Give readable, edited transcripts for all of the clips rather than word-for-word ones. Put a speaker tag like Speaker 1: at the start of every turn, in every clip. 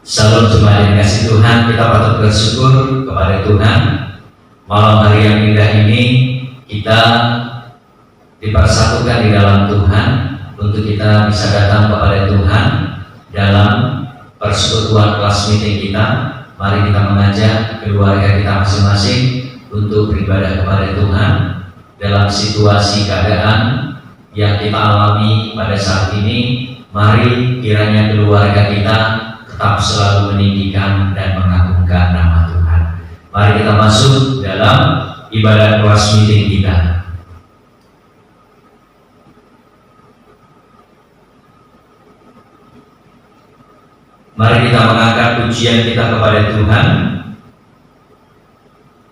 Speaker 1: Salam jemaat yang kasih Tuhan, kita patut bersyukur kepada Tuhan. Malam hari yang indah ini kita dipersatukan di dalam Tuhan untuk kita bisa datang kepada Tuhan dalam persekutuan kelas meeting kita. Mari kita mengajak keluarga kita masing-masing untuk beribadah kepada Tuhan dalam situasi keadaan yang kita alami pada saat ini. Mari kiranya keluarga kita tetap selalu meninggikan dan mengagungkan nama Tuhan. Mari kita masuk dalam ibadah kelas meeting kita. Mari kita mengangkat pujian kita kepada Tuhan.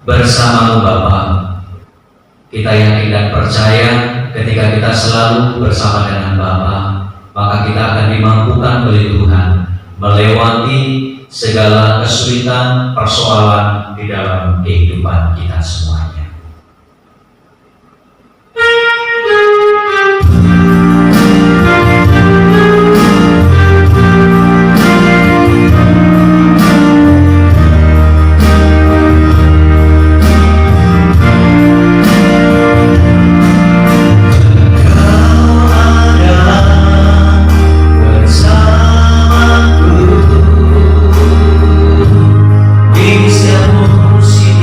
Speaker 1: Bersama-Mu Bapa, kita yakin dan percaya ketika kita selalu bersama dengan Bapa, maka kita akan dimampukan oleh Tuhan melewati segala kesulitan, persoalan di dalam kehidupan kita semuanya.
Speaker 2: Di setiap musim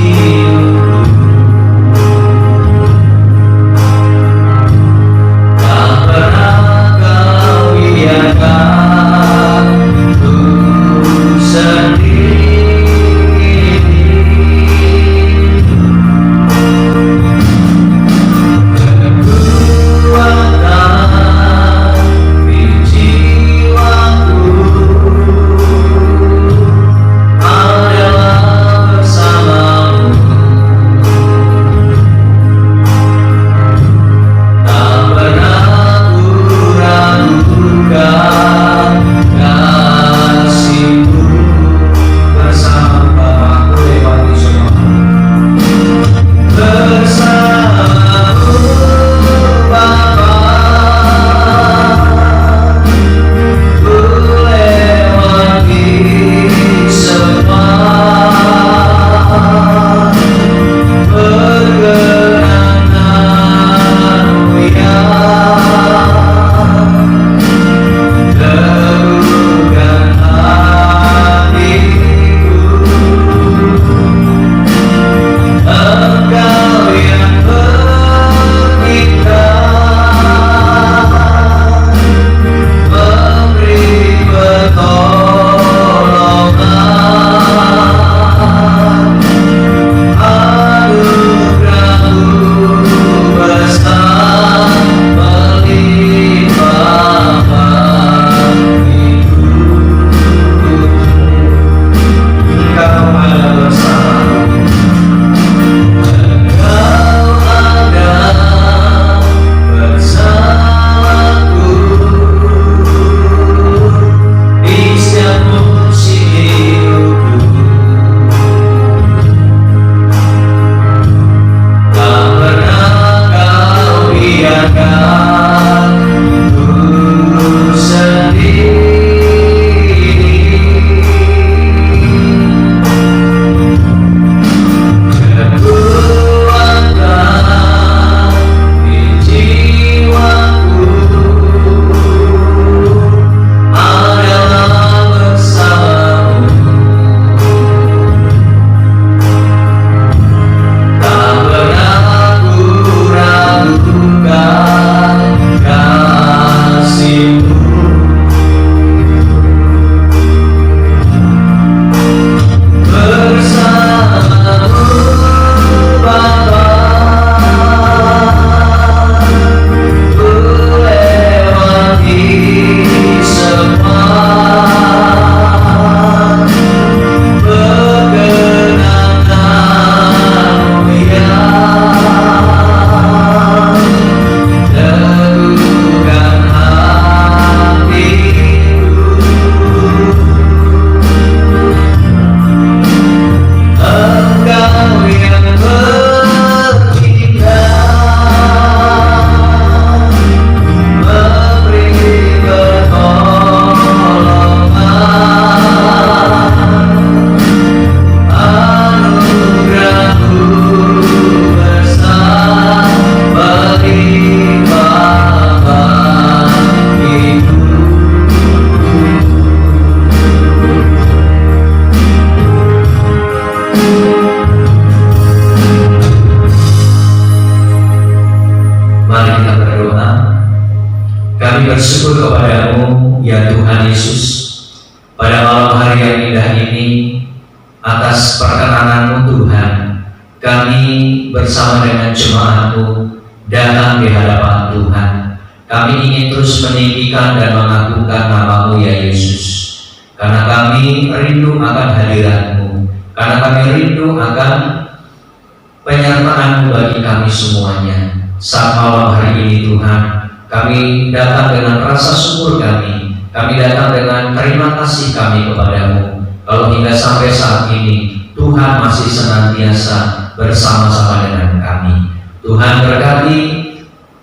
Speaker 1: bersyukur kepadamu ya Tuhan Yesus pada malam hari yang indah ini atas perkenanan-Mu Tuhan. Kami bersama dengan jemaat-Mu datang di hadapan Tuhan. Kami ingin terus meninggikan dan mengagungkan nama-Mu ya Yesus, karena kami rindu akan hadirat-Mu, karena kami rindu akan penyertaan-Mu bagi kami semuanya. Saat malam hari ini Tuhan, kami datang dengan rasa syukur kami datang dengan terima kasih kami kepadamu. Kalau hingga sampai saat ini Tuhan masih senantiasa bersama-sama dengan kami. Tuhan berkati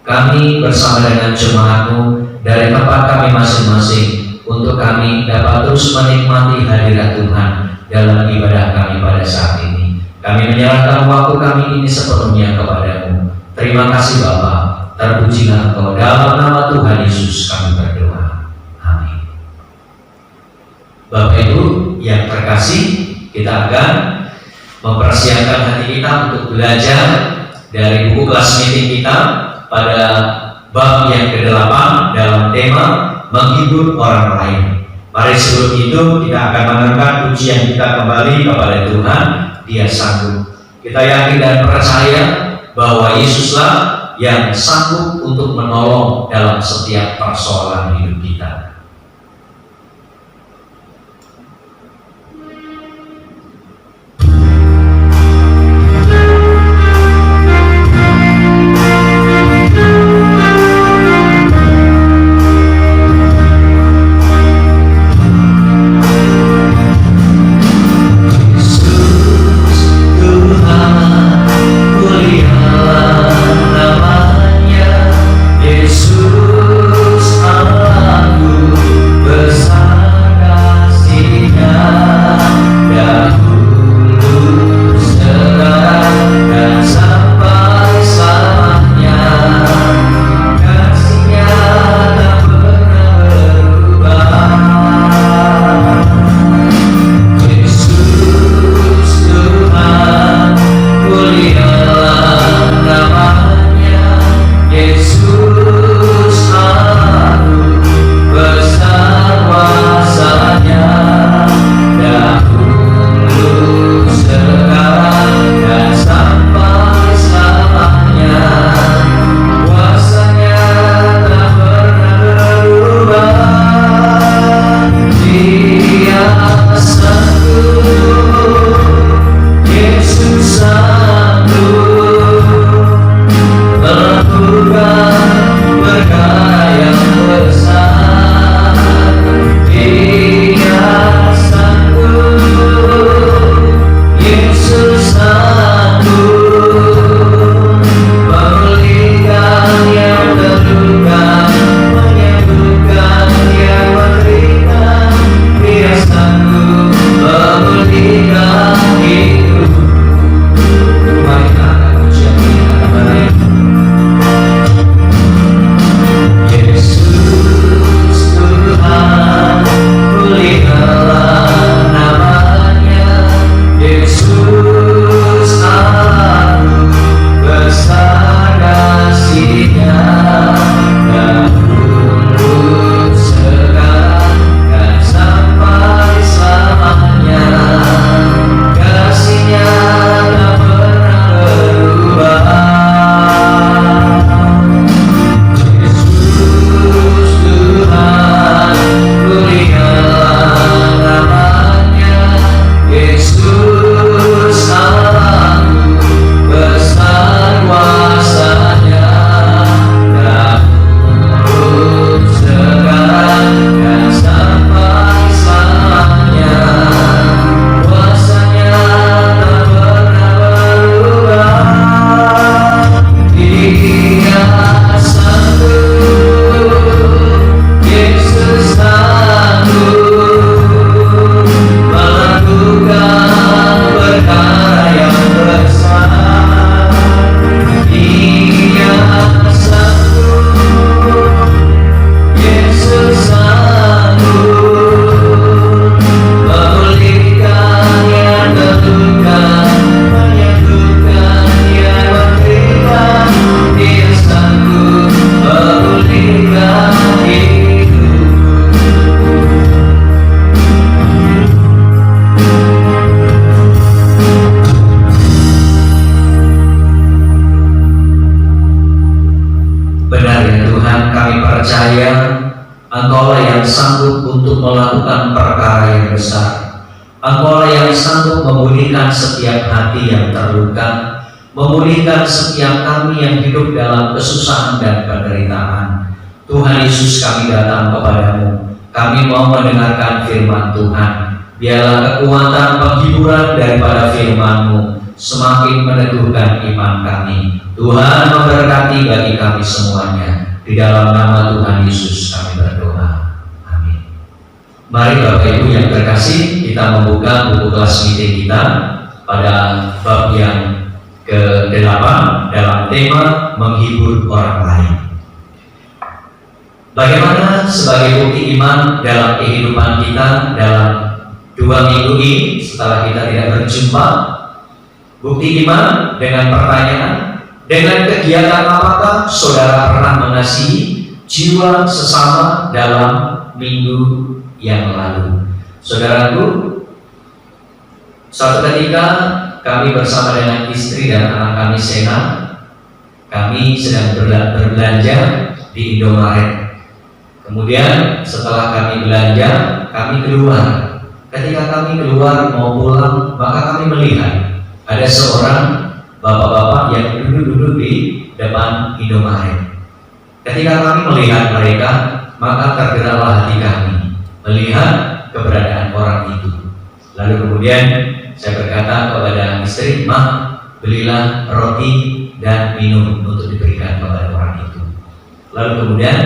Speaker 1: kami bersama dengan jemaat-Mu dari tempat kami masing-masing, untuk kami dapat terus menikmati hadirat Tuhan dalam ibadah kami pada saat ini. Kami menyerahkan waktu kami ini sepenuhnya kepadamu. Terima kasih Bapa, terpujilah Engkau. Dalam nama Tuhan Yesus kami berdoa. Amin. Bapak Ibu yang terkasih, kita akan mempersiapkan hati kita untuk belajar dari buku kelas meeting kita pada bab yang ke-8 dalam tema menghibur orang lain. Mari sebelum itu kita akan mendengar pujian kita kembali kepada Tuhan. Dia sanggup. Kita yakin dan percaya bahwa Yesuslah yang sanggup untuk menolong dalam setiap persoalan hidup kita.
Speaker 2: Yesus Allahku
Speaker 1: percaya Engkaulah yang sanggup untuk melakukan perkara yang besar. Engkaulah yang sanggup memulihkan setiap hati yang terluka, memulihkan setiap kami yang hidup dalam kesusahan dan penderitaan. Tuhan Yesus, kami datang kepadamu. Kami mau mendengarkan firman Tuhan. Biarlah kekuatan penghiburan daripada firman-Mu semakin meneguhkan iman kami. Tuhan memberkati bagi kami semuanya. Di dalam nama Tuhan Yesus kami berdoa. Amin. Mari Bapak Ibu yang terkasih, kita membuka buku kelas meeting kita pada bab yang ke-8 dalam tema menghibur orang lain. Bagaimana sebagai bukti iman dalam kehidupan kita dalam 2 minggu ini setelah kita tidak berjumpa, bukti iman dengan pertanyaan, dengan kegiatan apakah saudara pernah mengasihi jiwa sesama dalam minggu yang lalu? Saudaraku, suatu ketika kami bersama dengan istri dan anak kami Sena, kami sedang berbelanja di Indomaret. Kemudian setelah kami belanja, kami keluar. Ketika kami keluar mau pulang, maka kami melihat ada seorang bapak-bapak yang duduk-duduk di depan Indomaret. Ketika kami melihat mereka, maka tergeraklah hati kami melihat keberadaan orang itu. Lalu kemudian saya berkata kepada istri, "Ma, belilah roti dan minum untuk diberikan kepada orang itu." Lalu kemudian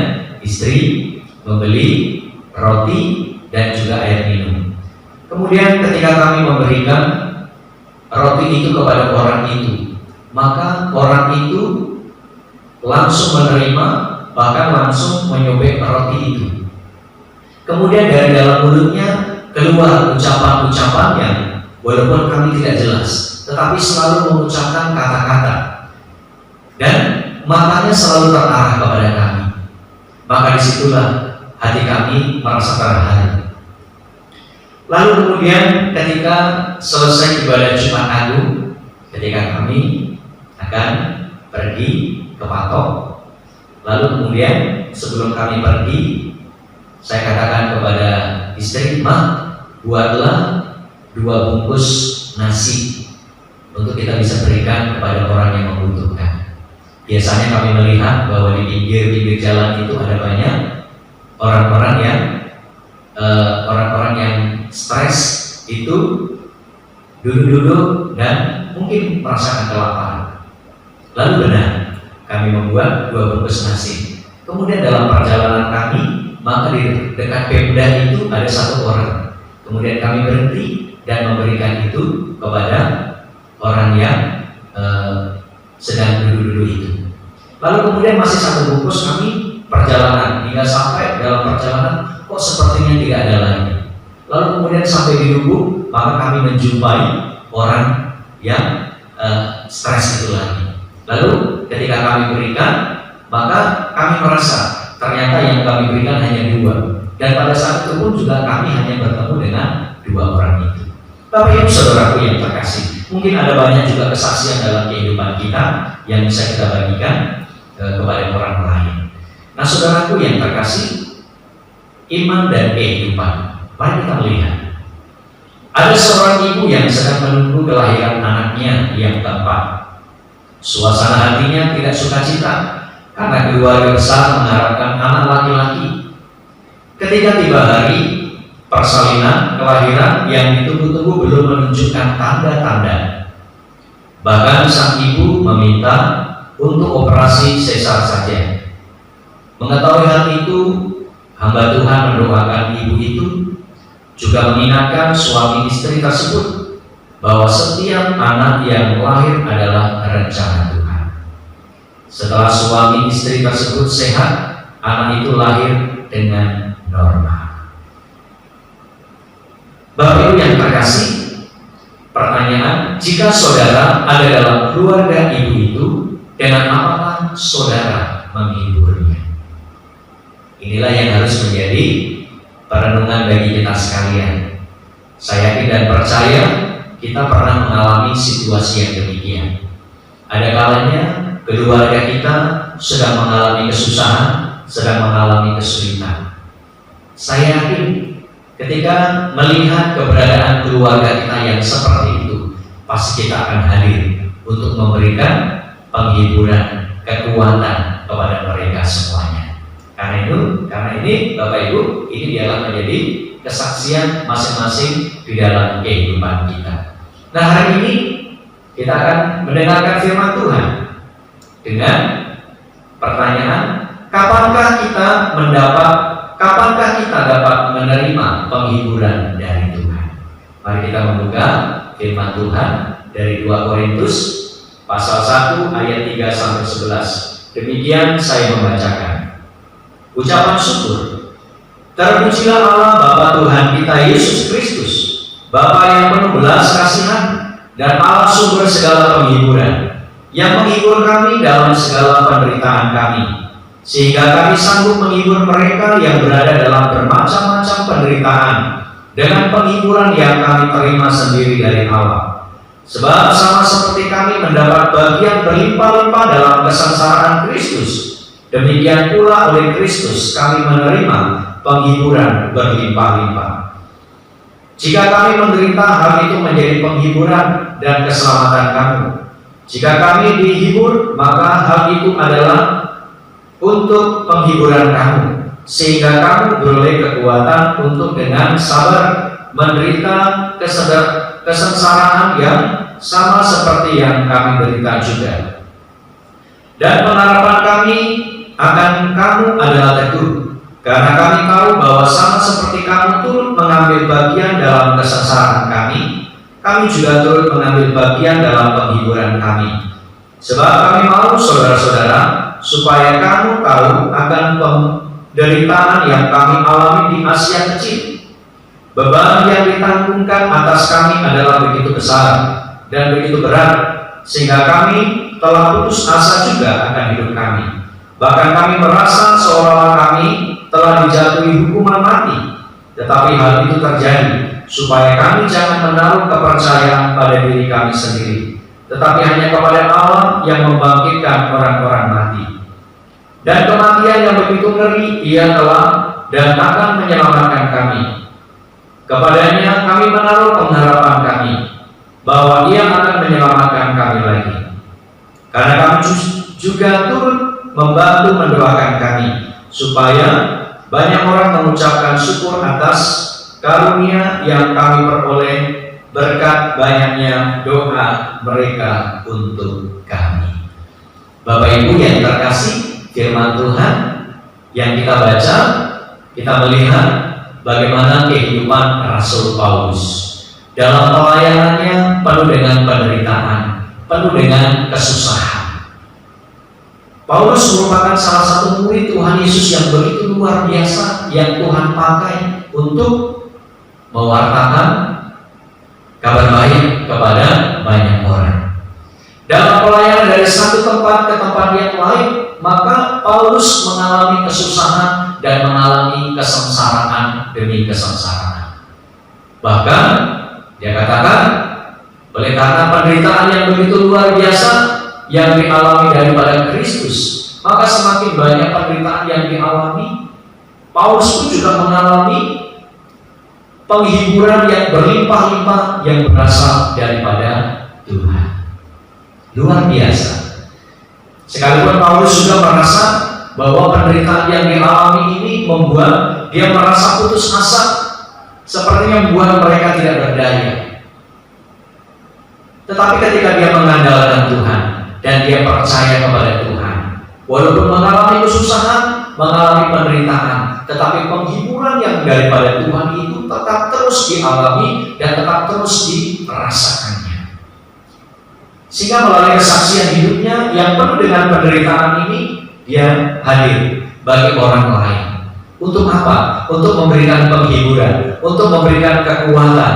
Speaker 1: istri membeli roti dan juga air minum. Kemudian ketika kami memberikan roti itu kepada orang itu, maka orang itu langsung menerima, bahkan langsung menyobek roti itu. Kemudian dari dalam mulutnya keluar ucapan-ucapan yang walaupun kami tidak jelas, tetapi selalu mengucapkan kata-kata, dan matanya selalu terarah kepada kami. Maka disitulah hati kami merasa terharu. Lalu kemudian ketika selesai ibadah Jumat Agung, ketika kami akan pergi ke Patok, lalu kemudian sebelum kami pergi, saya katakan kepada istri, "Ma, buatlah 2 bungkus nasi untuk kita bisa berikan kepada orang yang membutuhkan." Biasanya kami melihat bahwa di pinggir-pinggir jalan itu ada banyak orang-orang yang stres, itu duduk-duduk dan mungkin merasakan kelaparan. Lalu benar, kami membuat 2 bungkus nasi. Kemudian dalam perjalanan kami, maka di dekat Pemda itu ada 1 orang. Kemudian kami berhenti dan memberikan itu kepada orang yang sedang duduk-duduk itu. Lalu kemudian masih 1 bungkus, kami perjalanan hingga sampai dalam perjalanan kok sepertinya tidak ada lagi. Lalu kemudian sampai di Lubuk, maka kami menjumpai orang yang stres itu lagi. Lalu ketika kami berikan, maka kami merasa ternyata yang kami berikan hanya 2, dan pada saat itu pun juga kami hanya bertemu dengan 2 orang itu. Bapak Ibu saudaraku yang terkasih, mungkin ada banyak juga kesaksian dalam kehidupan kita yang bisa kita bagikan kepada orang lain. Nah saudaraku yang terkasih, iman dan kehidupan, mari kita melihat. Ada seorang ibu yang sedang menunggu kelahiran anaknya yang keempat. Suasana hatinya tidak sukacita karena keluarga besar mengharapkan anak laki-laki. Ketika tiba hari persalinan kelahiran yang ditunggu-tunggu belum menunjukkan tanda-tanda. Bahkan sang ibu meminta untuk operasi sesar saja. Mengetahui hal itu, hamba Tuhan mendoakan ibu itu, juga mengingatkan suami istri tersebut bahwa setiap anak yang lahir adalah rencana Tuhan. Setelah suami istri tersebut sehat, anak itu lahir dengan normal. Bapak Ibu yang terkasih, pertanyaan, jika saudara ada dalam keluarga ibu itu, dengan apakah saudara menghiburnya? Inilah yang harus menjadi perenungan bagi kita sekalian. Saya yakin dan percaya kita pernah mengalami situasi yang demikian. Ada kalanya keluarga kita sedang mengalami kesusahan, sedang mengalami kesulitan. Saya yakin ketika melihat keberadaan keluarga kita yang seperti itu, pasti kita akan hadir untuk memberikan penghiburan, kekuatan kepada mereka semuanya. Karena ini Bapak Ibu, ini dianggap menjadi kesaksian masing-masing di dalam kehidupan kita. Nah, hari ini kita akan mendengarkan firman Tuhan dengan pertanyaan, kapankah kita dapat menerima penghiburan dari Tuhan? Mari kita membuka firman Tuhan dari 2 Korintus pasal 1 ayat 3 sampai 11. Demikian saya membacakan. Ucapan syukur. Terpujilah Allah Bapa Tuhan kita Yesus Kristus, Bapa yang penuh belas kasihan dan Allah sumber segala penghiburan, yang menghibur kami dalam segala penderitaan kami, sehingga kami sanggup menghibur mereka yang berada dalam bermacam-macam penderitaan dengan penghiburan yang kami terima sendiri dari Allah. Sebab sama seperti kami mendapat bagian berlimpah-limpah dalam kesengsaraan Kristus, demikian pula oleh Kristus kami menerima penghiburan berlimpah-limpah. Jika kami menderita, hal itu menjadi penghiburan dan keselamatan kamu. Jika kami dihibur, maka hal itu adalah untuk penghiburan kamu, sehingga kamu beroleh kekuatan untuk dengan sabar menderita kesengsaraan yang sama seperti yang kami derita juga. Dan pengharapan kami akan kamu adalah teguh, karena kami tahu bahwa sama seperti kamu turut mengambil bagian dalam kesengsaraan kami juga turut mengambil bagian dalam penghiburan kami. Sebab kami mau, saudara-saudara, supaya kamu tahu akan penderitaan yang kami alami di Asia kecil. Beban yang ditanggungkan atas kami adalah begitu besar dan begitu berat, sehingga kami telah putus asa juga akan hidup kami. Bahkan kami merasa seolah kami telah dijatuhi hukuman mati. Tetapi hal itu terjadi supaya kami jangan menaruh kepercayaan pada diri kami sendiri, tetapi hanya kepada Allah yang membangkitkan orang-orang mati. Dan kematian yang begitu ngeri Ia telah dan akan menyelamatkan kami. Kepadanya kami menaruh pengharapan kami bahwa Ia akan menyelamatkan kami lagi. Karena kami juga turut membantu mendoakan kami, supaya banyak orang mengucapkan syukur atas karunia yang kami peroleh berkat banyaknya doa mereka untuk kami. Bapak Ibu yang terkasih, firman Tuhan yang kita baca, kita melihat bagaimana kehidupan Rasul Paulus dalam pelayanannya penuh dengan penderitaan, penuh dengan kesusahan. Paulus merupakan salah satu murid Tuhan Yesus yang begitu luar biasa, yang Tuhan pakai untuk mewartakan kabar baik kepada banyak orang. Dalam pelayanan dari satu tempat ke tempat yang lain, maka Paulus mengalami kesusahan dan mengalami kesengsaraan demi kesengsaraan. Bahkan dia katakan, oleh karena penderitaan yang begitu luar biasa yang dialami daripada Kristus, maka semakin banyak penderitaan yang dialami, Paulus pun juga mengalami penghiburan yang berlimpah-limpah yang berasal daripada Tuhan. Luar biasa. Sekalipun Paulus juga merasa bahwa penderitaan yang dialami ini membuat dia merasa putus asa, sepertinya membuat mereka tidak berdaya. Tetapi ketika dia mengandalkan Tuhan dan dia percaya kepada Tuhan, walaupun mengalami kesusahan, mengalami penderitaan, tetapi penghiburan yang daripada Tuhan itu tetap terus dialami dan tetap terus dirasakannya. Sehingga melalui kesaksian hidupnya yang penuh dengan penderitaan ini, dia hadir bagi orang lain. Untuk apa? Untuk memberikan penghiburan, untuk memberikan kekuatan.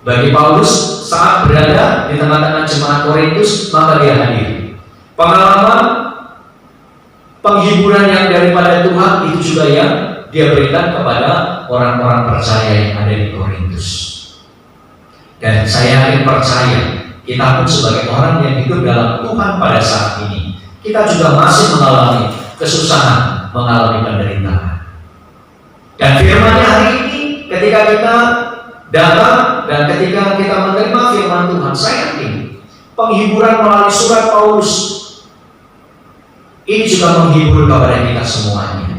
Speaker 1: Bagi Paulus saat berada di tengah-tengah jemaat Korintus, maka dia hadir. Pengalaman penghiburan yang daripada Tuhan itu juga yang dia berikan kepada orang-orang percaya yang ada di Korintus. Dan saya yakin percaya, kita pun sebagai orang yang hidup dalam Tuhan pada saat ini, kita juga masih mengalami kesusahan, mengalami penderitaan. Dan firman-Nya hari ini ketika kita datang dan ketika kita menerima firman Tuhan, saya yakin penghiburan melalui surat Paulus ini juga menghibur kepada kita semuanya.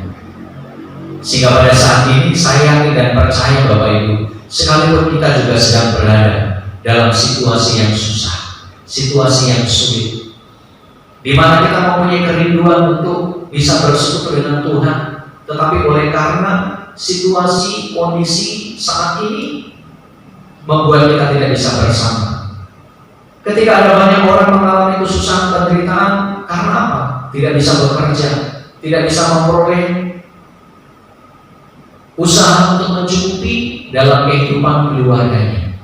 Speaker 1: Sehingga pada saat ini saya yakin dan percaya Bapak Ibu, sekalipun kita juga sedang berada dalam situasi yang susah, situasi yang sulit, di mana kita mempunyai kerinduan untuk bisa bersekutu dengan Tuhan, tetapi oleh karena situasi, kondisi saat ini membuat kita tidak bisa bersama. Ketika ada banyak orang mengalami kesusahan, penderitaan, karena apa? Tidak bisa bekerja, tidak bisa memperoleh usaha untuk mencukupi dalam kehidupan keluarganya.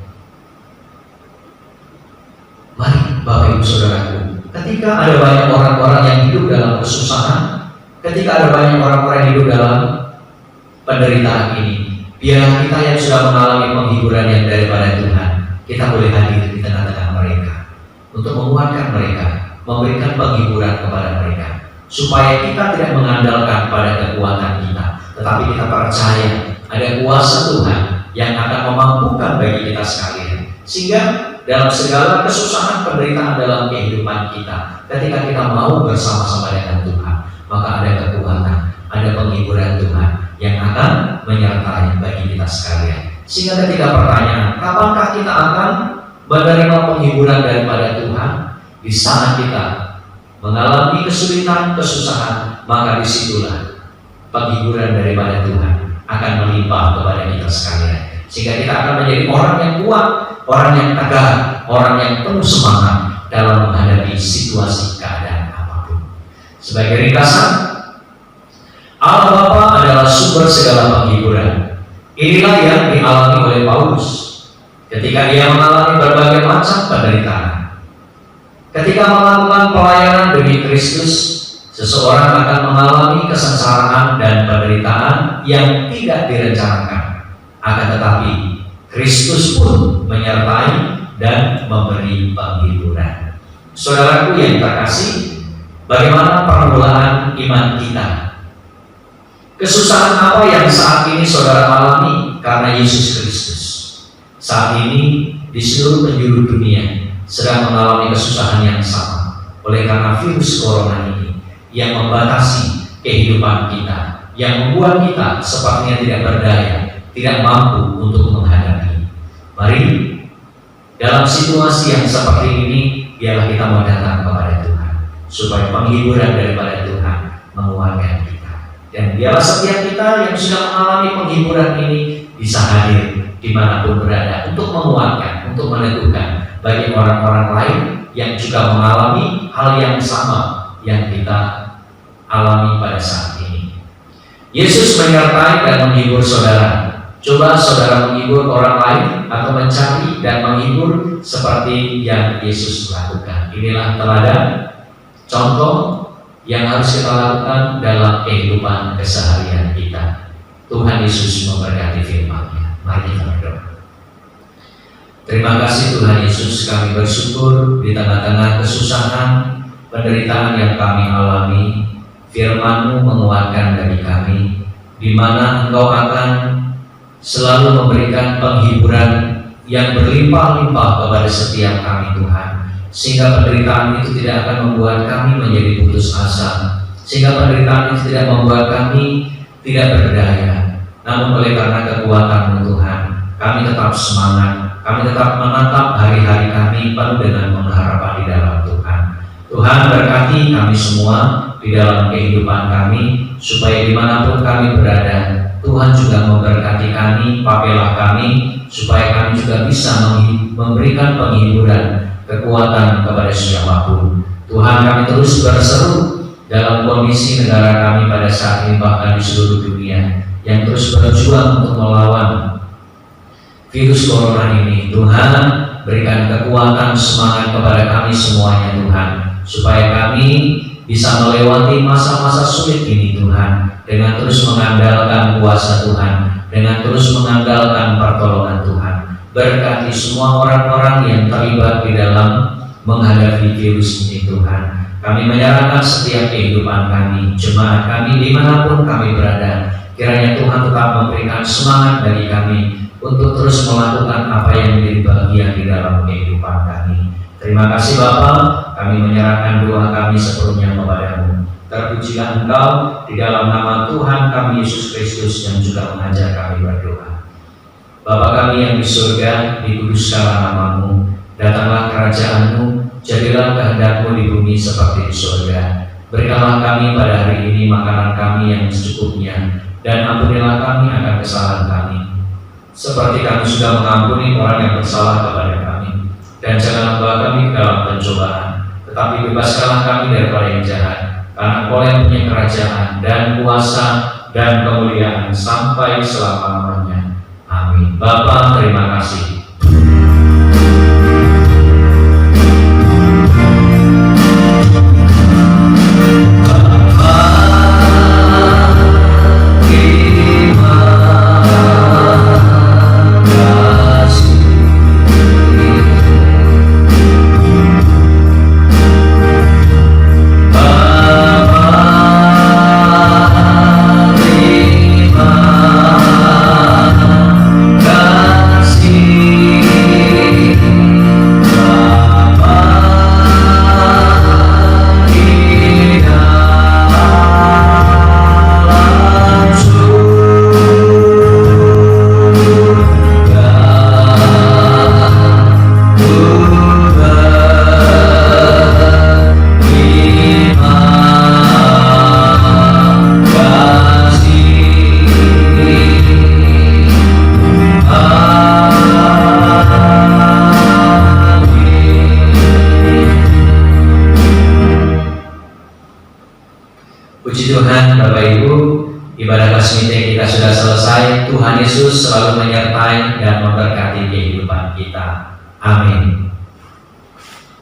Speaker 1: Mari Bapak Ibu Saudaraku, ketika ada banyak orang-orang yang hidup dalam kesusahan, ketika ada banyak orang-orang yang hidup dalam penderitaan ini, biarlah kita yang sudah mengalami penghiburan yang daripada Tuhan, kita boleh hadir di tengah-tengah mereka untuk menguatkan mereka, memberikan penghiburan kepada mereka, supaya kita tidak mengandalkan pada kekuatan kita, tetapi kita percaya ada kuasa Tuhan yang akan memampukan bagi kita sekalian, sehingga dalam segala kesusahan, penderitaan dalam kehidupan kita, ketika kita mau bersama-sama dengan Tuhan, maka ada kekuatan, ada penghiburan Tuhan yang akan menyertai bagi kita sekalian. Sehingga ketika pertanyaan, kapankah kita akan menerima penghiburan daripada Tuhan? Di saat kita mengalami kesulitan, kesusahan, maka disitulah penghiburan daripada Tuhan akan melimpah kepada kita sekalian. Sehingga kita akan menjadi orang yang kuat, orang yang tegar, orang yang penuh semangat dalam menghadapi situasi keadaan apapun. Sebagai ringkasan, Allah Bapa adalah sumber segala penghiburan. Inilah yang dialami oleh Paulus ketika ia mengalami berbagai macam penderitaan. Ketika melakukan pelayanan demi Kristus, seseorang akan mengalami kesengsaraan dan penderitaan yang tidak direncanakan. Akan tetapi Kristus pun menyertai dan memberi penghiburan. Saudaraku yang terkasih, bagaimana permulaan iman kita? Kesusahan apa yang saat ini saudara alami karena Yesus Kristus? Saat ini di seluruh penjuru dunia sedang mengalami kesusahan yang sama oleh karena virus corona ini yang membatasi kehidupan kita, yang membuat kita sepertinya tidak berdaya, tidak mampu untuk menghadapi. Mari dalam situasi yang seperti ini, biarlah kita mau datang kepada Tuhan, supaya penghiburan daripada Tuhan menguatkan kita. Dan biarlah setiap kita yang sudah mengalami penghiburan ini bisa hadir dimanapun berada untuk menguatkan, untuk meneguhkan bagi orang-orang lain yang juga mengalami hal yang sama yang kita alami pada saat ini. Yesus menyertai dan menghibur saudara. Coba saudara menghibur orang lain atau mencari dan menghibur seperti yang Yesus lakukan. Inilah teladan, contoh yang harus kita lakukan dalam kehidupan keseharian kita. Tuhan Yesus memberkati firman-Nya. Mari kita berdoa. Terima kasih Tuhan Yesus, kami bersyukur di tengah-tengah kesusahan, penderitaan yang kami alami, firman-Mu menguatkan bagi kami, di mana Engkau akan selalu memberikan penghiburan yang berlimpah-limpah kepada setiap kami Tuhan, sehingga penderitaan itu tidak akan membuat kami menjadi putus asa, sehingga penderitaan itu tidak membuat kami tidak berdaya. Namun oleh karena kekuatan-Mu Tuhan, kami tetap semangat, kami tetap menatap hari-hari kami penuh dengan pengharapan di dalam Tuhan. Tuhan berkati kami semua di dalam kehidupan kami, supaya dimanapun kami berada, Tuhan juga memberkati kami, pakailah kami, supaya kami juga bisa memberikan penghiburan, kekuatan kepada siapapun. Tuhan, kami terus berseru dalam kondisi negara kami pada saat ini, bahkan di seluruh dunia, yang terus berjuang untuk melawan virus corona ini. Tuhan, berikan kekuatan, semangat kepada kami semuanya Tuhan, supaya kami bisa melewati masa-masa sulit ini Tuhan, dengan terus mengandalkan kuasa Tuhan, dengan terus mengandalkan pertolongan Tuhan. Berkati semua orang-orang yang terlibat di dalam menghadapi virus ini Tuhan. Kami menyerahkan setiap kehidupan kami, jemaat kami dimanapun kami berada. Kiranya Tuhan tetap memberikan semangat bagi kami untuk terus melakukan apa yang menjadi bagian di dalam kehidupan kami. Terima kasih Bapa, kami menyerahkan doa kami sepenuhnya kepadamu. Terpujilah Engkau di dalam nama Tuhan kami Yesus Kristus yang juga mengajar kami berdoa. Bapa kami yang di surga, dikuduskanlah namamu, datanglah kerajaan-Mu, jadilah kehendak-Mu di bumi seperti di surga. Berikanlah kami pada hari ini makanan kami yang secukupnya, dan ampunilah kami akan kesalahan kami, seperti kami sudah mengampuni orang yang bersalah kepada kami. Dan janganlah bawa kami ke dalam pencobaan, tetapi bebaskanlah kami daripada yang jahat, karena Engkau yang punya kerajaan dan kuasa dan kemuliaan sampai selama-lamanya. Amin. Bapa, terima kasih. Puji Tuhan, Bapak Ibu, ibadah kelas meeting kita sudah selesai. Tuhan Yesus selalu menyertai dan memberkati kehidupan kita. Amin.